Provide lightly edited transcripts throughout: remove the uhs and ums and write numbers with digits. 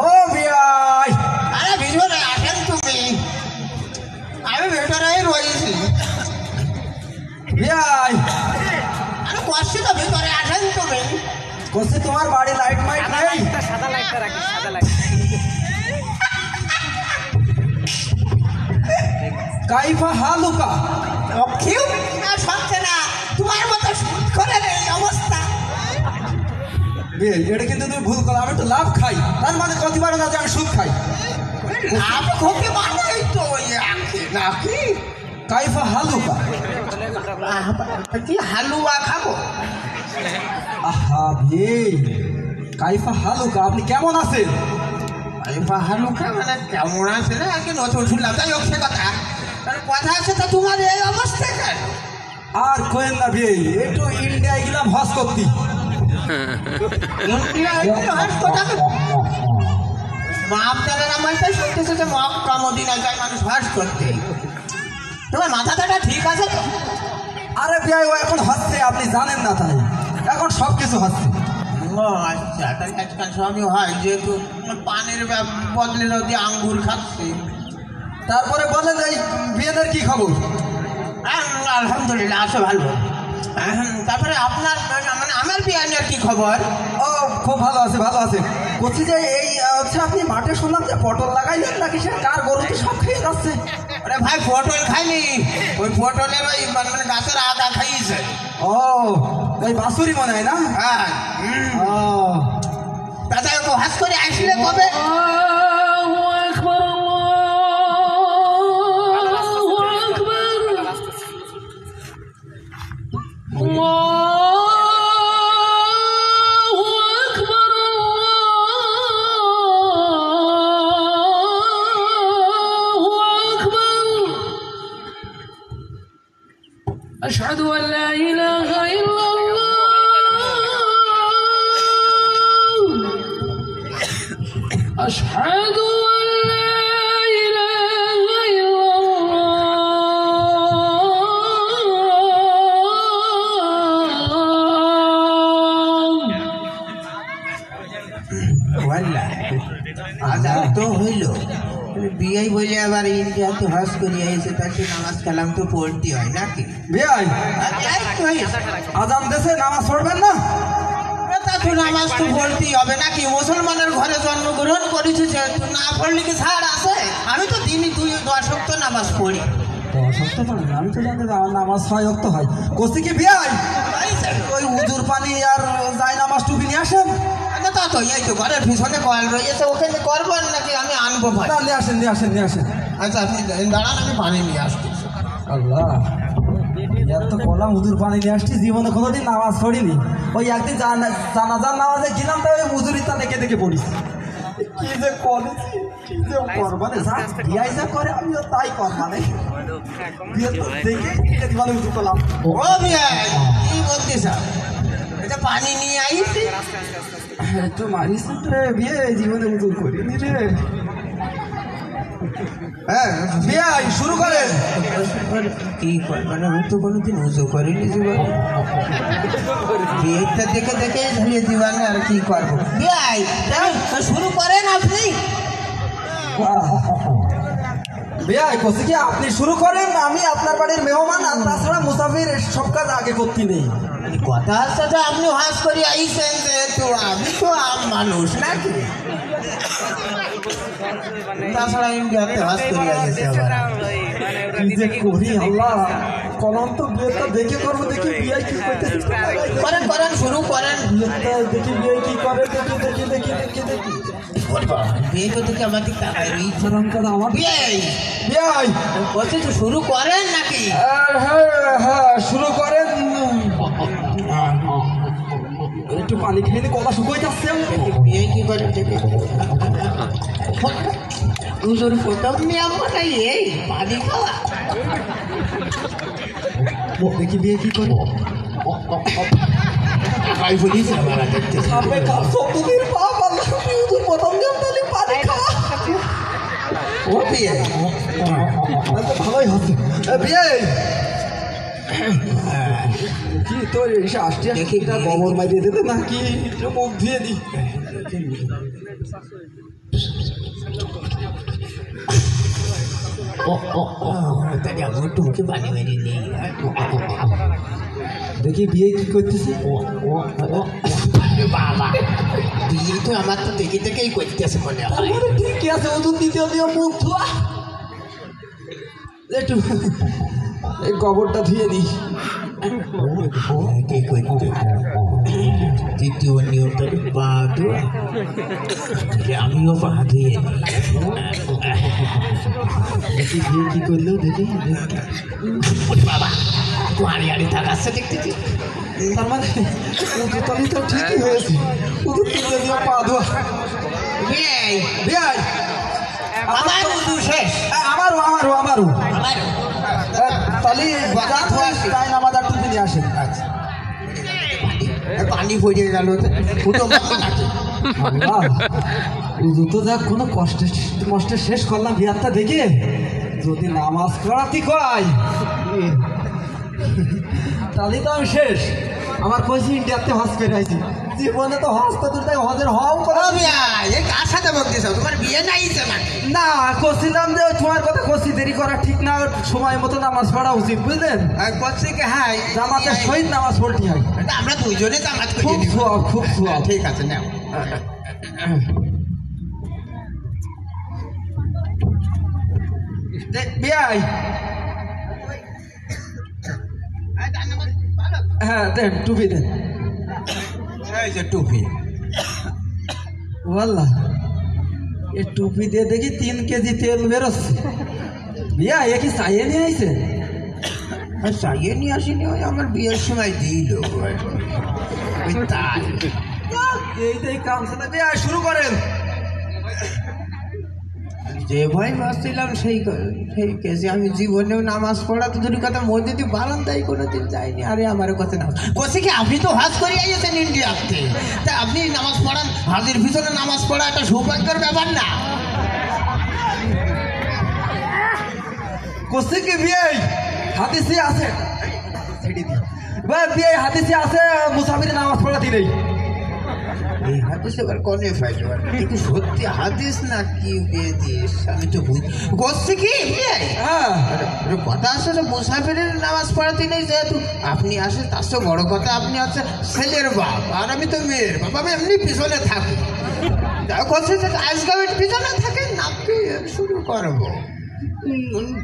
ও বিয়াই, আরে ভিতরে আসেন তুমি, আমি ভেতরেই রয়েছি। বিয়াই, আরে করছি তো, ভিতরে আসেন তুমি। করছি তোমার বাড়ি লাইট মাইট নেই? সাদা লাইটটা রাখি, সাদা লাইট। কাইফা হালুকা কেউ আর ভাবছে না তোমার মতো সুদ করে এই অবস্থা। বিয়াই, এটা কিন্তু তুমি ভুল করো। আমি তো লাভ খাই, তার মানে কত পারো না যে আমি সুদ খাই? লাভ খেতে পারোই তো নাকি? কাইফা হালুকা, কি হালুয়া খাবো? আহা বিয়াই, কাইফা হালুকা, আপনি কেমন আছেন? কাইফা হালুকা মানে কেমন আছে না, আজকে নতুন শুনলাম। যাই হোক, সে কথা কথা আছে। তা তোমার এই অবস্থা কেন? আর কোয়েন না বিয়াই, একটু ইন্ডিয়ায় গেলাম হজ করতে। আপনারা আমার শুনতেছে যে মক্কা মদিনা যায় মানুষ হজ করতে। তোমার মাথাটা ঠিক আছে তো? আরে বিয়াই, ও এখন হচ্ছে, আপনি জানেন না তাই, এখন সব কিছু হচ্ছে। ও আচ্ছা, তাহলে আজকাল সবই হয়, যেহেতু পানের বদলে যদি আঙ্গুর খাচ্ছে। তারপরে বলেন এই বিয়েদের কি খবর? আলহামদুলিল্লাহ আছে ভালো। তারপরে আপনার মানে আমার বিয়ানের কি খবর? ও খুব ভালো আছে, ভালো আছে। বলছি যে এই হচ্ছে আপনি মাঠে শুনলাম যে পটল লাগাইলেন নাকি, সে কার গরু তো সব খেয়ে যাচ্ছে। আরে ভাই, পটল খাইনি, ওই পটলের ওই মানে গাছের আগা খাইয়েছে। ও ওই বাসুরি মনে হয় না? হ্যাঁ। ও দাদা হাস করে আসলে কবে? أشهد أن لا إله إلا الله أشهد أن لا إله إلا ওয়াল্লাহ আজাব তো হইল, বিয়ে বলে আবার ইন্ডিয়াতে হজ করিয়া এসে তাকে নামাজ কালাম তো পড়তে হয় নাকি? বিয়াই, আজান দেশে নামাজ পড়বেন না? তা তো নামাজ তো পড়তেই হবে নাকি? মুসলমানের ঘরে জন্মগ্রহণ করেছে, যেহেতু না পড়লে কি ছাড় আছে? আমি তো দিনই 2-10 ওয়াক্ত নামাজ পড়ি। আমি তো জানি আমার নামাজ 6 ওয়াক্ত হয়। কোসি কি বিয়াই, ওই উজুর পানি আর যাই নামাজ টুপি নিয়ে আসেন। তা তো এই তো ঘরের পিছনে কল রয়েছে, ওখানে করবেন নাকি আমি আনবো ভাই? না, নিয়ে আসেন, নিয়ে আসেন, নিয়ে আসেন। আচ্ছা আপনি দাঁড়ান, আমি পানি নিয়ে আসছি। আল্লাহ, এত কলাম উজুর পানি নিয়ে আসছি, জীবনে কোনোদিন নামাজ পড়িনি। ওই একদিন জানাজার নামাজে গেলাম, তাই ওই মুজুরিটা দেখে দেখে পড়িস। কি যে করেছি, কি যে করবানে, যা বিয়াই যা করে আমিও তাই করবানে। বিয়ে তো দেখে মানে উজু করলাম। ও বিয়াই, কি বলতেছ? এটা পানি নিয়ে আইছি। একটু মারিস রে বিয়ে, জীবনে উজু করিনি রে। হ্যাঁ বিয়াই, শুরু করেন। কি করবেন? আমি তো কোনোদিন উজু করিনি জীবনে। বিয়েটা দেখে দেখে ঝালিয়ে দিবানে, আর কি করবো? বিয়াই শুরু করেন আপনি। বিয়াই কোসি কি আপনি শুরু করেন, আমি আপনার বাড়ির মেহমান, আর তাছাড়া মুসাফির সব কাজ আগে করতে নেই। কথা হচ্ছে যে আপনি হাস করি আইসেন, যেহেতু আমি তো আম মানুষ নাকি? তাছাড়া ইন্ডিয়াতে হাস করি আইসে আবার কি যে করি আল্লাহ, কলম তো বিয়েটা দেখে করবো, দেখি বিয়াই কি করতে। করেন করেন, শুরু করেন। বিয়েটা দেখি বিয়ে কি করে, দেখি দেখি দেখি দেখি দেখি বিয়ে তো দেখে আমাকে তাকাই রয়েছে। আমার বিয়াই বিয়াই, বলছে তো শুরু করেন নাকি? হ্যাঁ হ্যাঁ শুরু করেন। একটু পানি খেয়ে গলা শুকিয়ে যাচ্ছে। বিয়ে কি করে দেখে হুজুর প্রথম নিয়ম নাই এই পানি খাওয়া। দেখি বিয়ে কি করে। ভাই বলিস আমরা দেখতেছি আপনি কাল সত্যির পাপ, আল্লাহ হুজুর প্রথম নিয়ম তাহলে পানি খাওয়া। ও বিয়ে ভালোই হচ্ছে বিয়ে। কি তোর এসে আসতে দেখি আসতে গোবর মারিয়ে দেবে নাকি একটু মুখ ধুয়ে দি টুকে পানি মেরে নেই দেখি বিয়ে কি করতেছে বাবা বিয়ে তো আমার তো দেখে দেখেই করতেছে মনে হয় তারপরে ঠিকই আছে ওষুধ দিতে দিয়ে মুখ ধোয়া একটু এই গোবরটা ধুয়ে দিই কে করতে তৃতীয় নিয়মটা পা ধোয়া আমিও পা ধুয়ে দেখি বিয়ে কি করলো দেখি বাবা তো আড়ি আড়ি থাকাচ্ছে দেখতেছি তার মানে উঁচুতলি তো ঠিকই হয়েছে ওষুধ দিতে দিয়ে পা ধোয়া বিয়ে বিয়াই আমার উদু শেষ আমারও আমারও আমারও আমার তাহলে তাই নামাজ আর তুমি নিয়ে আসেন পানি পড়ে গেল উজু তো যাক কোনো কষ্টে শেষ করলাম বিয়ারটা দেখে যদি নামাজ পড়াতে কয় তাহলে তো আমি শেষ আমার কইছি ইন্ডিয়াতে হজ করে আইছি জীবনে তো হজ তো তাই হজের হও করে কার সাথে বলতেছ তোমার বিয়ে নাই না করছিলাম যে তোমার কথা করছি দেরি করা ঠিক না সময় মতো নামাজ পড়া উচিত বুঝলেন করছে কি হ্যাঁ জামাতের সহিত নামাজ পড়তে হয় আমরা দুইজনে জামাত খুব সোয়াব খুব সোয়াব ঠিক আছে নাও বিয়াই হ্যাঁ দেন টুপি দেন এই যে টুপি ওয়াল্লাহ এ টুপি দিয়ে দেখি 3 কেজি তেল বেরোচ্ছে বিয়া এ কি চাইয়ে নিয়ে আইছে চাইয়ে নিয়ে আসিনি ওই আমার বিয়ের সময় দিল তাই এইটাই কাম ছেলে বিয়া শুরু করেন যে ভয় বাঁচছিলাম সেই কেসে আমি জীবনেও নামাজ পড়া তো ধরি কথা মধ্যে দিয়ে বালান তাই কোনোদিন যাইনি আরে আমার কথা না কোসে কি আপনি তো হাজ করে আইছেন ইন্ডিয়াতে তা আপনি নামাজ পড়ান হাজির ভিতরে নামাজ পড়া একটা সৌভাগ্যের ব্যাপার না কোসে কি বিয়াই হাদিসে আছে ছেড়ে দি ভাই বিয়াই হাদিসে আছে মুসাফির নামাজ পড়াতে নেই এই হাদিস আবার কোনে ফাইলো কিন্তু সত্যি হাদিস না কি দিয়ে দিস আমি তো বুঝি কোসে কি হ্যাঁ কথা আসলে মুসাফিরের নামাজ পড়াতে নেই যেহেতু আপনি আসেন তার চেয়ে বড় কথা আপনি আছে ছেলের বাপ আর আমি তো মেয়ের বাপ আমি এমনি পিছনে থাকি করছে যে আজকাবের পিছনে থাকেন আপনি শুরু করবো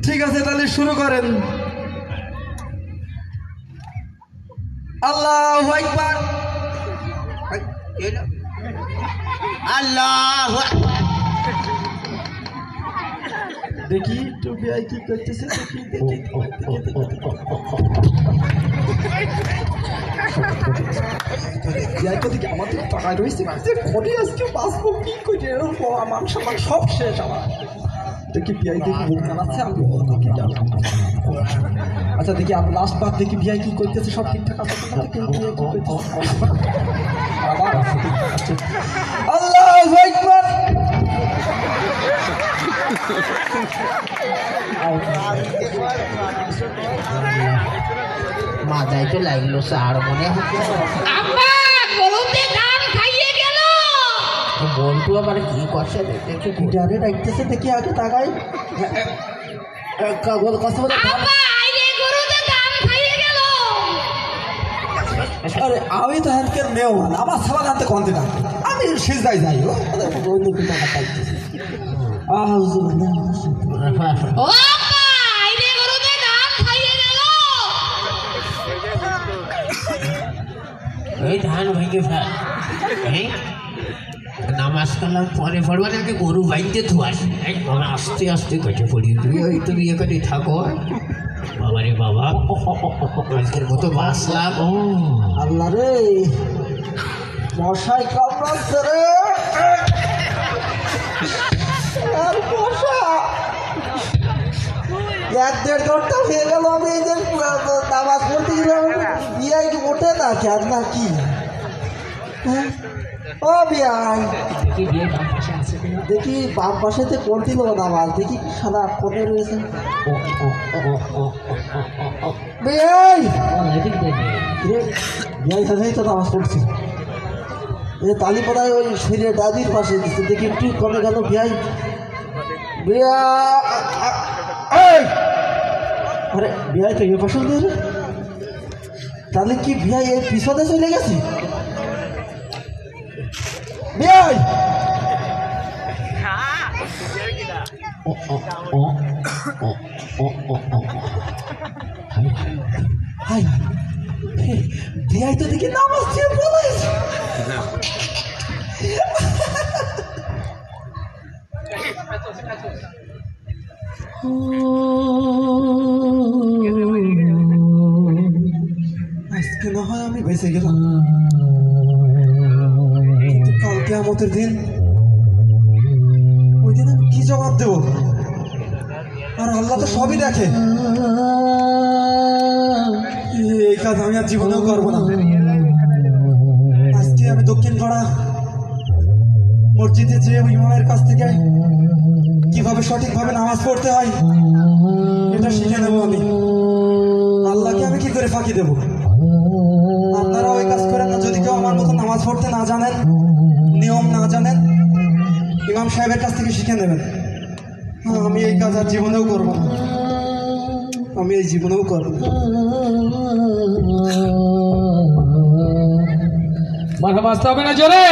ঠিক আছে তাহলে শুরু করেন আল্লাহু আকবার আল্লাহ দেখি টুপি আই কি করতেছে দেখি দেখি আমাদের টাকা রয়েছে ঘরে আজকে বাঁচবো কি করে আমার সবার সব শেষ আমার দেখি বিআই দেখি মুখ জানাচ্ছে আমি আচ্ছা দেখি আমি লাস্ট বার দেখি বিআই কি করতেছে সব ঠিকঠাক আছে আল্লাহু আকবার মাথায় তো লাগলো আর মনে হচ্ছে বলতো আবার কি করছে দেখি জানে ডাকতেছে দেখি আগে তাকাই কথা বলে আরে আমি তো হ্যান্ডকের মেহমান আমার সবার হাতে কন্তে না আমি সিজদাই যাই এই ধান ভেঙে ফেল নামাজ কালাম পরে পড়বা নাকি গরু বাইতে ধোয়াস বাবা আস্তে আস্তে কেটে পড়ি তুমি এখানে থাকো বাবারে বাবা আজকের মতো বাঁচলাম আল্লাহ রে মশাই কামড়াচ্ছে রে আর মশা 1-1.5 ঘন্টা হয়ে গেল আমি এই যে নামাজ পড়তে গেলাম বিয়ে ওঠে না কেন না কি ও বিয়াই দেখি বিয়ে বাম পাশে আছে কিনা। দেখি বাম পাশেতে কন্টিনিউ নামাজ দেখি সাদা পদে রয়েছে বিয়াই এদিক দেখে বিয়াই সাথেই তো নামাজ পড়ছি এই তালি পড়ায় ওই শরীরে ডাদির পাশে দিচ্ছে দেখি একটু কমে গেল বিয়াই বিয়া আরে বিয়াই তো এ পছন্দ রে তাহলে কি বিয়াই এই পিছনে চলে গেছি বিয়াই হাই বিয়াই তো দেখি নামাজ দিয়ে বলাইছে আজকে না হয় আমি বেঁচে গেলাম কিন্তু কাল কিয়ামতের দিন ওই দিন আমি কি জবাব দেব আর আল্লাহ তো সবই দেখে এই কাজ আমি আর জীবনেও করবো না আজকে আমি দক্ষিণ পাড়া মসজিদে যে ইমামের কাছ থেকে কিভাবে সঠিকভাবে নামাজ পড়তে হয় এটা শিখে নেবো আমি আল্লাহকে আমি কি করে ফাঁকি দেবো আপনারা ওই কাজ করেন না যদি কেউ আমার মতো নামাজ পড়তে না জানেন নিয়ম না জানেন ইমাম সাহেবের কাছ থেকে শিখে নেবেন আমি এই কাজ আর জীবনেও করবো না আমি এই জীবনেও করবো না মাথা বাঁচতে হবে না জোরে।